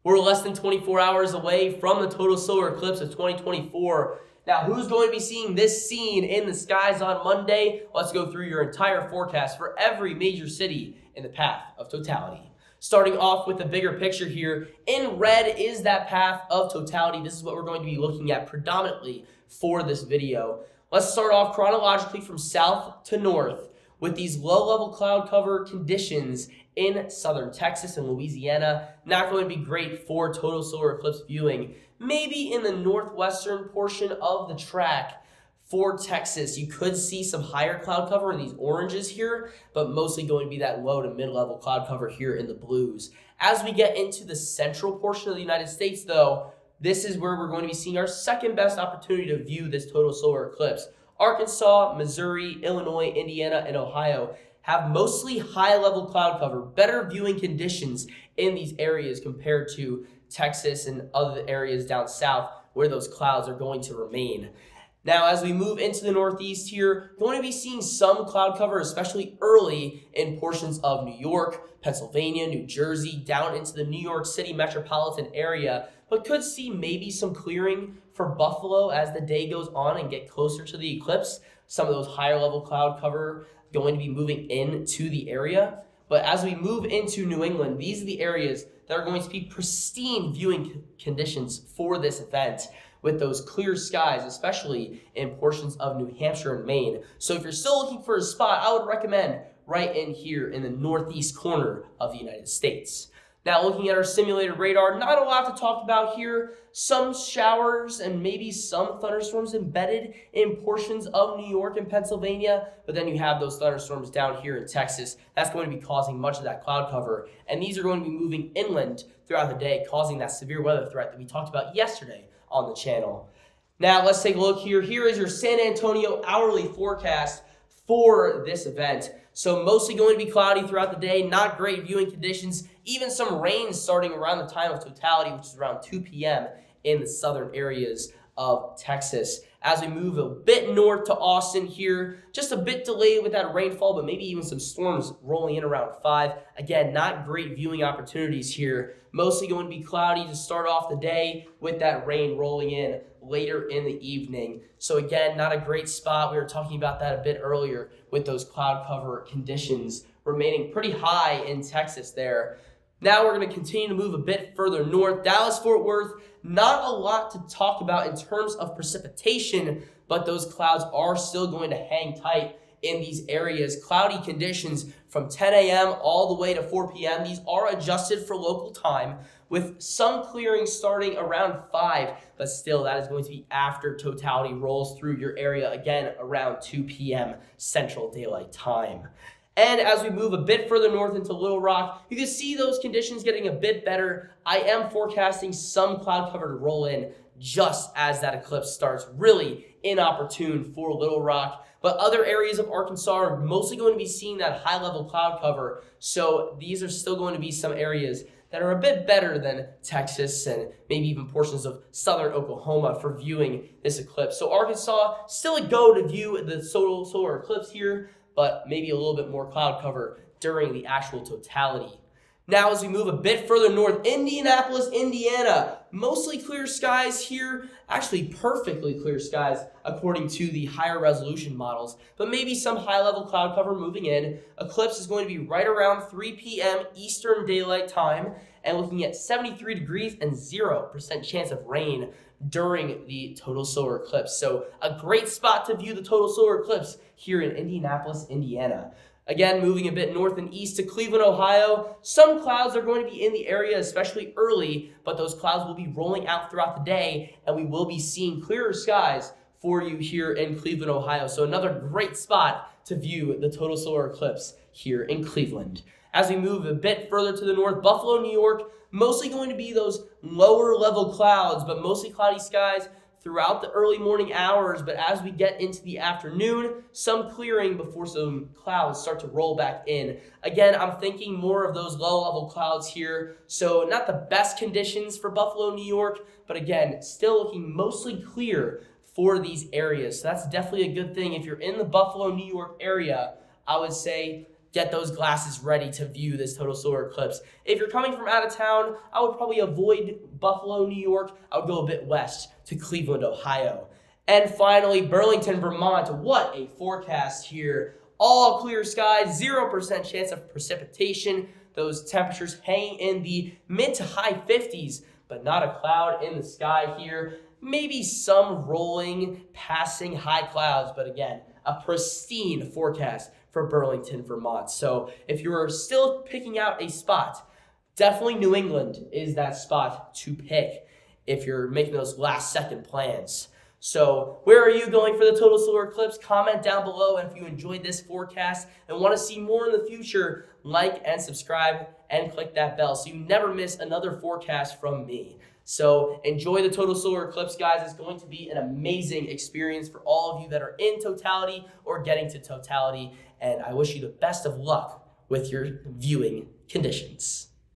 We're less than 24 hours away from the total solar eclipse of 2024. Now, who's going to be seeing this scene in the skies on Monday? Let's go through your entire forecast for every major city in the path of totality. Starting off with the bigger picture here, in red is that path of totality. This is what we're going to be looking at predominantly for this video. Let's start off chronologically from south to north with these low-level cloud cover conditions in southern Texas and Louisiana. Not going to be great for total solar eclipse viewing. Maybe in the northwestern portion of the track for Texas, you could see some higher cloud cover in these oranges here, but mostly going to be that low to mid-level cloud cover here in the blues. As we get into the central portion of the United States, though, this is where we're going to be seeing our second best opportunity to view this total solar eclipse. Arkansas, Missouri, Illinois, Indiana, and Ohio have mostly high-level cloud cover, better viewing conditions in these areas compared to Texas and other areas down south where those clouds are going to remain. Now, as we move into the northeast here, we're going to be seeing some cloud cover, especially early in portions of New York, Pennsylvania, New Jersey, down into the New York City metropolitan area, but could see maybe some clearing for Buffalo as the day goes on and get closer to the eclipse. Some of those higher level cloud cover going to be moving into the area. But as we move into New England, these are the areas that are going to be pristine viewing conditions for this event, with those clear skies, especially in portions of New Hampshire and Maine. So if you're still looking for a spot, I would recommend right in here in the northeast corner of the United States. Now, looking at our simulated radar, not a lot to talk about here. Some showers and maybe some thunderstorms embedded in portions of New York and Pennsylvania, but then you have those thunderstorms down here in Texas. That's going to be causing much of that cloud cover, and these are going to be moving inland throughout the day, causing that severe weather threat that we talked about yesterday on the channel. Now, let's take a look here. Here is your San Antonio hourly forecast for this event. So mostly going to be cloudy throughout the day, not great viewing conditions, even some rain starting around the time of totality, which is around 2 p.m. in the southern areas of Texas. As we move a bit north to Austin here, just a bit delayed with that rainfall, but maybe even some storms rolling in around 5. Again, not great viewing opportunities here. Mostly going to be cloudy to start off the day with that rain rolling in later in the evening. So again, not a great spot. We were talking about that a bit earlier with those cloud cover conditions remaining pretty high in Texas there. Now we're going to continue to move a bit further north. Dallas-Fort Worth, not a lot to talk about in terms of precipitation, but those clouds are still going to hang tight in these areas. Cloudy conditions from 10 a.m. all the way to 4 p.m. These are adjusted for local time, with some clearing starting around 5, but still that is going to be after totality rolls through your area, again around 2 p.m. Central Daylight Time. And as we move a bit further north into Little Rock, you can see those conditions getting a bit better. I am forecasting some cloud cover to roll in just as that eclipse starts. Really inopportune for Little Rock. But other areas of Arkansas are mostly going to be seeing that high-level cloud cover. So these are still going to be some areas that are a bit better than Texas and maybe even portions of southern Oklahoma for viewing this eclipse. So Arkansas, still a go to view the solar eclipse here, but maybe a little bit more cloud cover during the actual totality. Now, as we move a bit further north, Indianapolis, Indiana, mostly clear skies here, actually perfectly clear skies according to the higher resolution models, but maybe some high-level cloud cover moving in. Eclipse is going to be right around 3 p.m. Eastern Daylight Time, and looking at 73 degrees and 0% chance of rain during the total solar eclipse. So a great spot to view the total solar eclipse here in Indianapolis, Indiana. Again, moving a bit north and east to Cleveland, Ohio. Some clouds are going to be in the area, especially early, but those clouds will be rolling out throughout the day, and we will be seeing clearer skies for you here in Cleveland, Ohio. So another great spot to view the total solar eclipse here in Cleveland. As we move a bit further to the north, Buffalo, New York, mostly going to be those lower level clouds, but mostly cloudy skies throughout the early morning hours. But as we get into the afternoon, some clearing before some clouds start to roll back in. Again, I'm thinking more of those low level clouds here. So not the best conditions for Buffalo, New York, but again, still looking mostly clear for these areas. So that's definitely a good thing. If you're in the Buffalo, New York area, I would say get those glasses ready to view this total solar eclipse. If you're coming from out of town, I would probably avoid Buffalo, New York. I would go a bit west to Cleveland, Ohio. And finally, Burlington, Vermont. What a forecast here. All clear skies, 0% chance of precipitation. Those temperatures hanging in the mid to high 50s, but not a cloud in the sky here. Maybe some rolling, passing high clouds, but again, a pristine forecast for Burlington, Vermont. So if you're still picking out a spot, definitely New England is that spot to pick if you're making those last second plans. So where are you going for the total solar eclipse? Comment down below, and if you enjoyed this forecast and want to see more in the future, like and subscribe and click that bell so you never miss another forecast from me. So enjoy the total solar eclipse, guys. It's going to be an amazing experience for all of you that are in totality or getting to totality, and I wish you the best of luck with your viewing conditions.